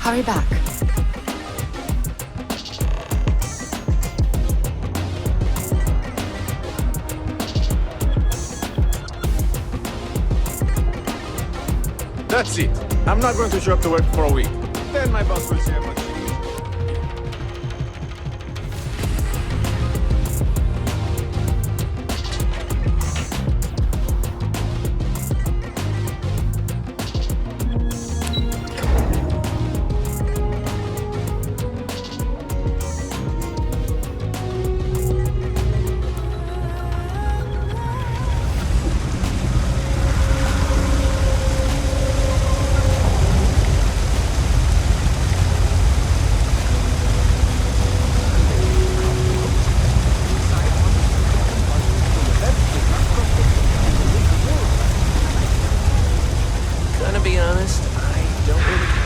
hurry back. That's it. I'm not going to show up to work for a week. Then my boss will see how much she needs. Gonna be honest, I don't really care.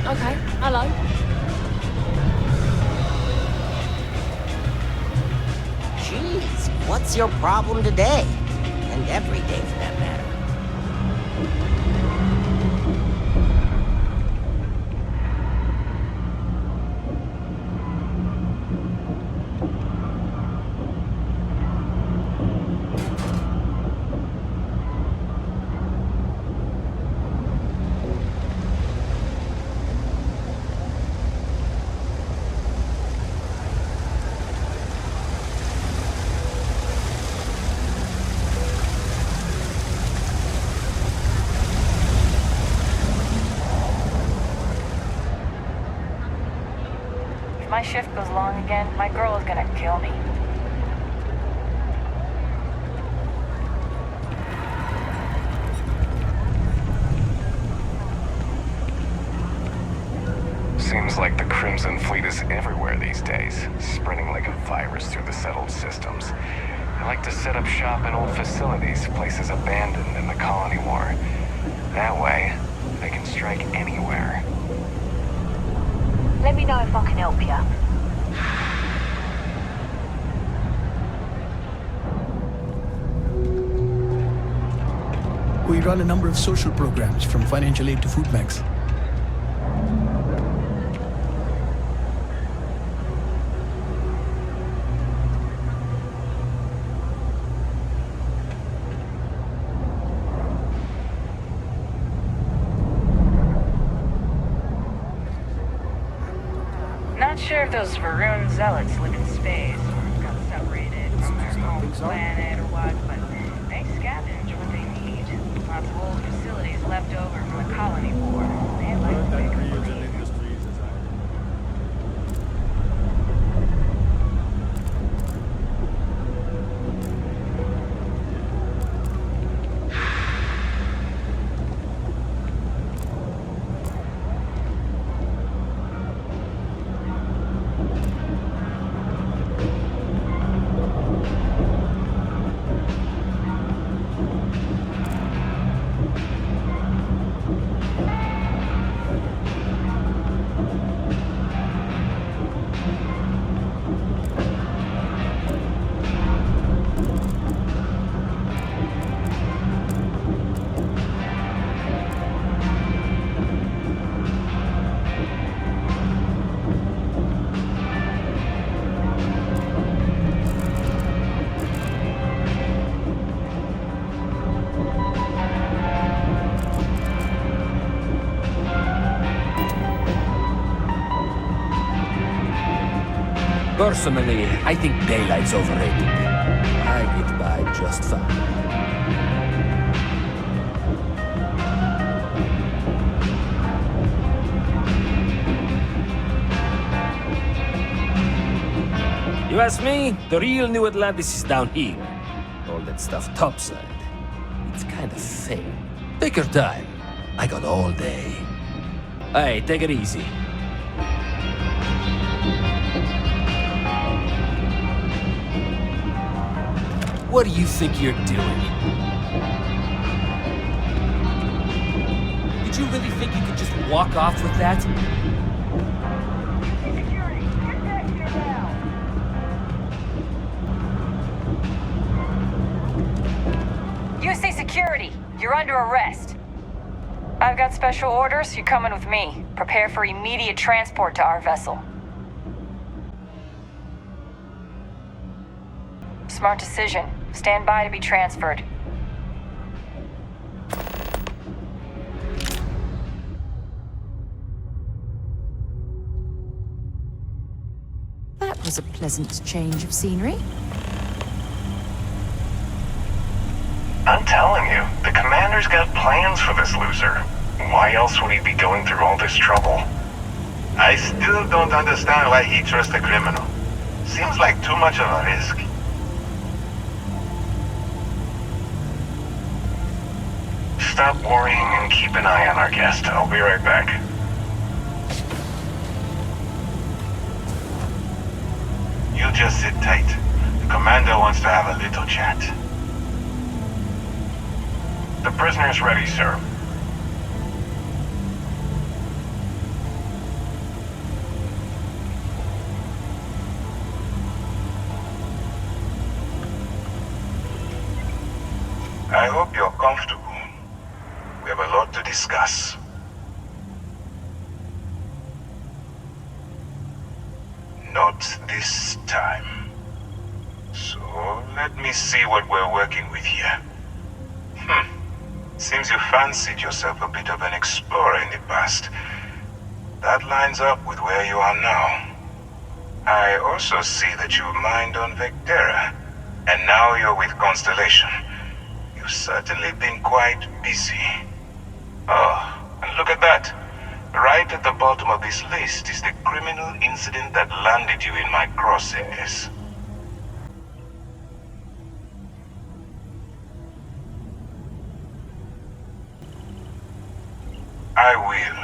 Okay, hello. Jeez, what's your problem today? And every day for that matter. If my shift goes long again, my girl is gonna kill me. Seems like the Crimson Fleet is everywhere these days, spreading like a virus through the settled systems. They like to set up shop in old facilities, places abandoned in the colony war. That way, they can strike anywhere. Let me know if I can help you. We run a number of social programs, from financial aid to food banks. Not sure if those Varun zealots live in space or got separated from their home planet or what, but they scavenge what they need. Lots of old facilities left over from the colony war. They like to make them breathe. Personally, I think daylight's overrated. I get by just fine. You ask me, the real New Atlantis is down here. All that stuff topside. It's kind of fake. Take your time. I got all day. Hey, take it easy. What do you think you're doing? Did you really think you could just walk off with that? Security, get back here now! UC Security, you're under arrest. I've got special orders. You're coming with me. Prepare for immediate transport to our vessel. Smart decision. Stand by to be transferred. That was a pleasant change of scenery. I'm telling you, the commander's got plans for this loser. Why else would he be going through all this trouble? I still don't understand why he trusts a criminal. Seems like too much of a risk. Stop worrying and keep an eye on our guest. I'll be right back. You just sit tight. The commander wants to have a little chat. The prisoner's ready, sir. I hope you're comfortable. We have a lot to discuss. Not this time. So, let me see what we're working with here. Seems you fancied yourself a bit of an explorer in the past. That lines up with where you are now. I also see that you mined on Vectera, and now you're with Constellation. You've certainly been quite busy. Oh, and look at that. Right at the bottom of this list is the criminal incident that landed you in my crosshairs. I will,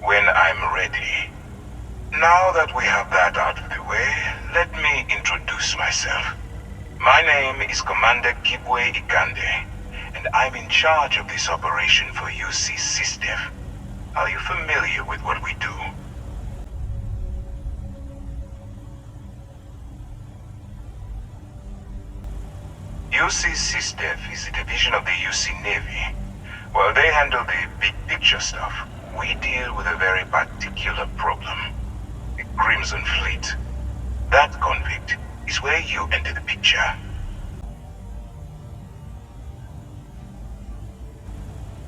when I'm ready. Now that we have that out of the way, let me introduce myself. My name is Commander Kibwe Ikande, and I'm in charge of this operation for UC SysDev. Are you familiar with what we do? UC SysDev is a division of the UC Navy. While they handle the big picture stuff, we deal with a very particular problem. The Crimson Fleet. That convict is where you enter the picture.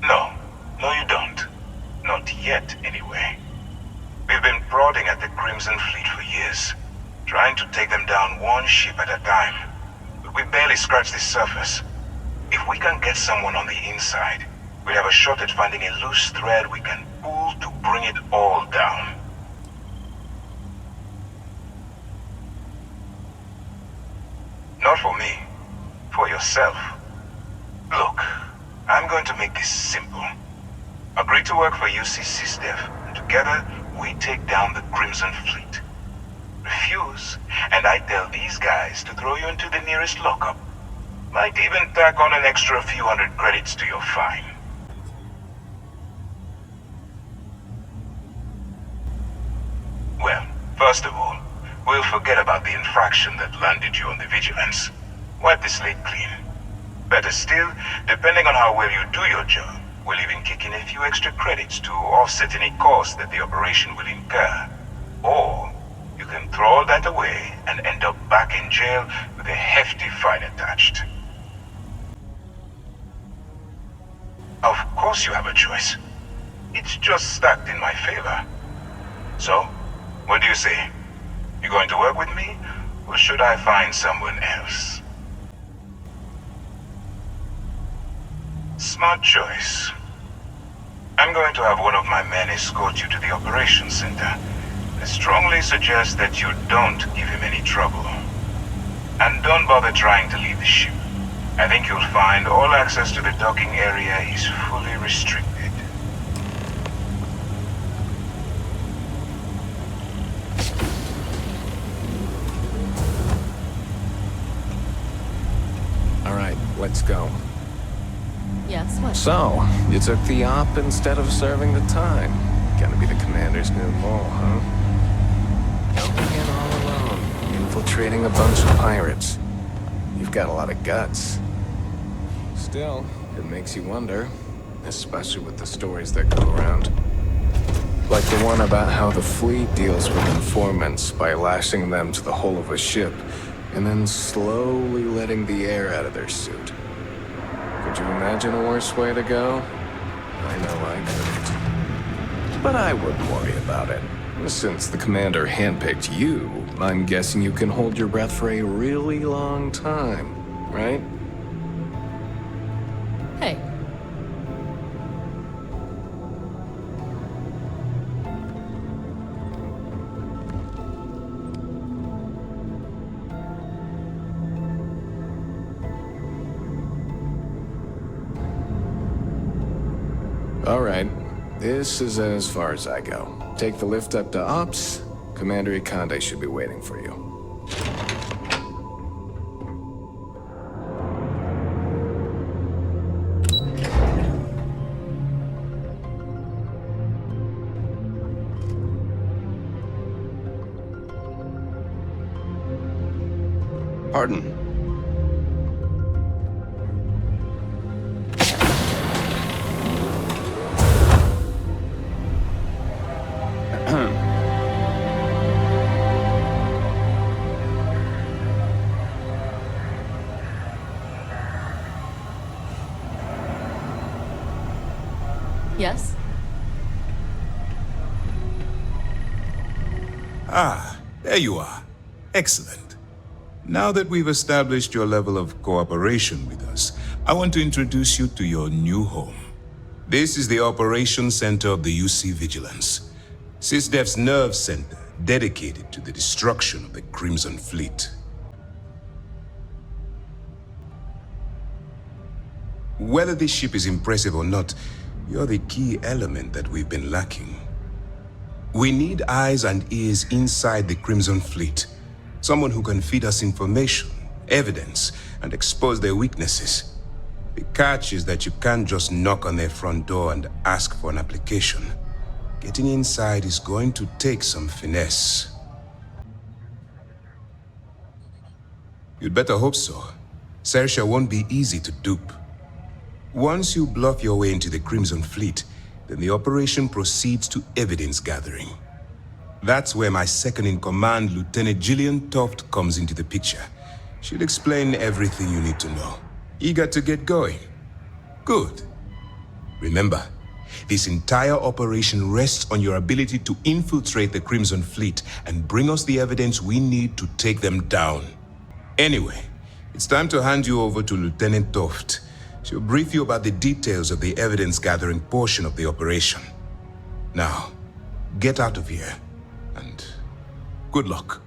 No, you don't. Not yet, anyway. We've been prodding at the Crimson Fleet for years, trying to take them down one ship at a time. But we barely scratched the surface. If we can get someone on the inside, we'll have a shot at finding a loose thread we can pull to bring it all down. Not for me. For yourself. Look, I'm going to make this simple. Agree to work for UC SysDev, and together we take down the Crimson Fleet. Refuse, and I tell these guys to throw you into the nearest lockup. Might even tack on an extra few hundred credits to your fine. Well, first of all, we'll forget about the infraction that landed you on the Vigilance. Wipe the slate clean. Better still, depending on how well you do your job, we'll even kick in a few extra credits to offset any cost that the operation will incur. Or, you can throw all that away and end up back in jail with a hefty fine attached. Of course you have a choice. It's just stacked in my favor. So, what do you say? You going to work with me, or should I find someone else? Smart choice. I'm going to have one of my men escort you to the operations center. I strongly suggest that you don't give him any trouble. And don't bother trying to leave the ship. I think you'll find all access to the docking area is fully restricted. All right, let's go. Yes, what? So, you took the op instead of serving the time. Gonna be the commander's new role, huh? Going in all alone, infiltrating a bunch of pirates. You've got a lot of guts. Still, it makes you wonder, especially with the stories that go around. Like the one about how the fleet deals with informants by lashing them to the hull of a ship and then slowly letting the air out of their suit. Could you imagine a worse way to go? I know I couldn't. But I wouldn't worry about it. Since the commander handpicked you, I'm guessing you can hold your breath for a really long time, right? Hey. All right. This is as far as I go. Take the lift up to Ops. Commander Ikande should be waiting for you. Pardon. Yes? Ah, there you are. Excellent. Now that we've established your level of cooperation with us, I want to introduce you to your new home. This is the Operations Center of the UC Vigilance, SysDef's nerve center dedicated to the destruction of the Crimson Fleet. Whether this ship is impressive or not, you're the key element that we've been lacking. We need eyes and ears inside the Crimson Fleet. Someone who can feed us information, evidence, and expose their weaknesses. The catch is that you can't just knock on their front door and ask for an application. Getting inside is going to take some finesse. You'd better hope so. Saoirse won't be easy to dupe. Once you bluff your way into the Crimson Fleet, then the operation proceeds to evidence gathering. That's where my second-in-command, Lieutenant Gillian Toft, comes into the picture. She'll explain everything you need to know. Eager to get going? Good. Remember, this entire operation rests on your ability to infiltrate the Crimson Fleet and bring us the evidence we need to take them down. Anyway, it's time to hand you over to Lieutenant Toft. She'll brief you about the details of the evidence-gathering portion of the operation. Now, get out of here, and good luck.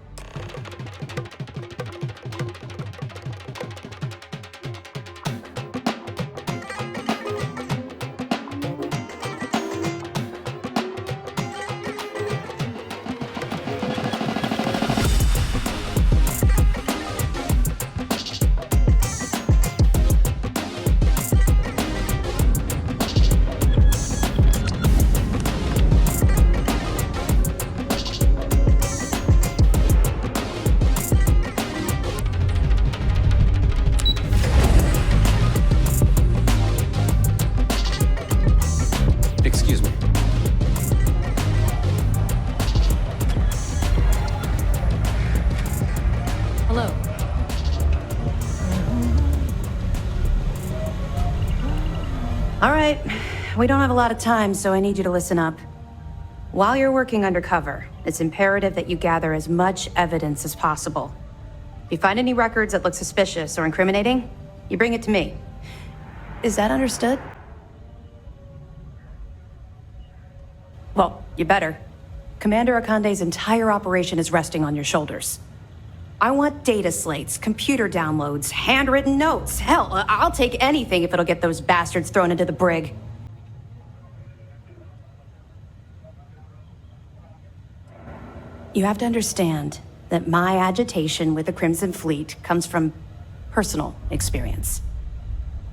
We don't have a lot of time, so I need you to listen up. While you're working undercover, it's imperative that you gather as much evidence as possible. If you find any records that look suspicious or incriminating, you bring it to me. Is that understood? Well, you better. Commander Ikande's entire operation is resting on your shoulders. I want data slates, computer downloads, handwritten notes. Hell, I'll take anything if it'll get those bastards thrown into the brig. You have to understand that my agitation with the Crimson Fleet comes from personal experience.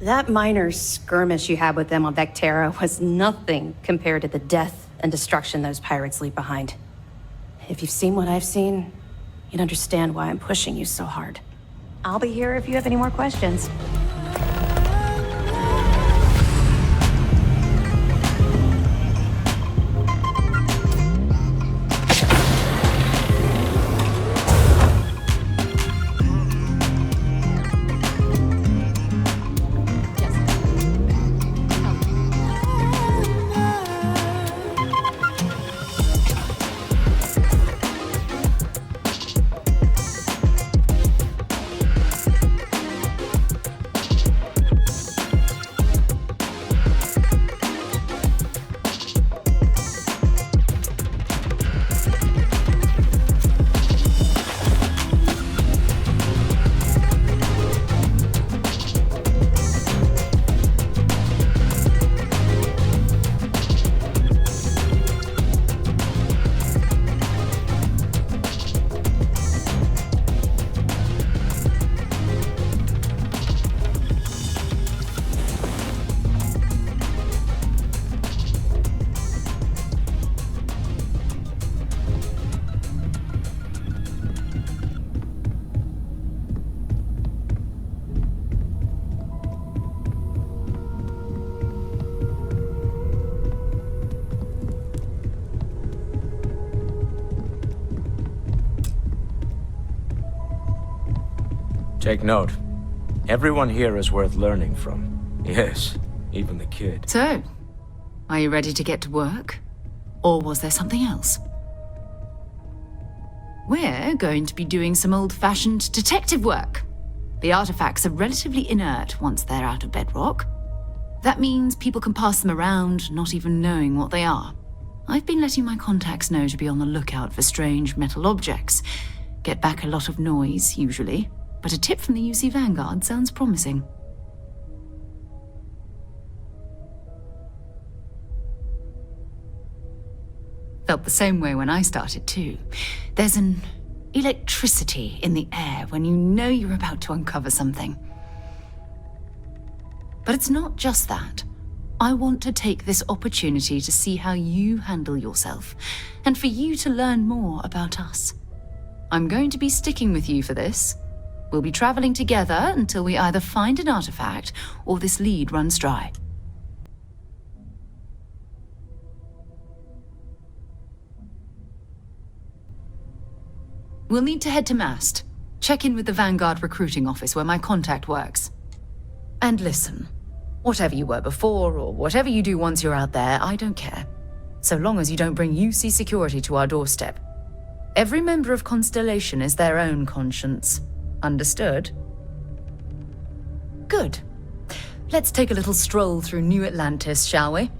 That minor skirmish you had with them on Vectera was nothing compared to the death and destruction those pirates leave behind. If you've seen what I've seen, you'd understand why I'm pushing you so hard. I'll be here if you have any more questions. Take note. Everyone here is worth learning from. Yes, even the kid. So, are you ready to get to work? Or was there something else? We're going to be doing some old-fashioned detective work. The artifacts are relatively inert once they're out of bedrock. That means people can pass them around, not even knowing what they are. I've been letting my contacts know to be on the lookout for strange metal objects. Get back a lot of noise, usually. But a tip from the UC Vanguard sounds promising. Felt the same way when I started too. There's an electricity in the air when you know you're about to uncover something. But it's not just that. I want to take this opportunity to see how you handle yourself, and for you to learn more about us. I'm going to be sticking with you for this. We'll be traveling together until we either find an artifact or this lead runs dry. We'll need to head to Mast. Check in with the Vanguard recruiting office where my contact works. And listen, whatever you were before or whatever you do once you're out there, I don't care. So long as you don't bring UC security to our doorstep. Every member of Constellation is their own conscience. Understood? Good. Let's take a little stroll through New Atlantis, shall we?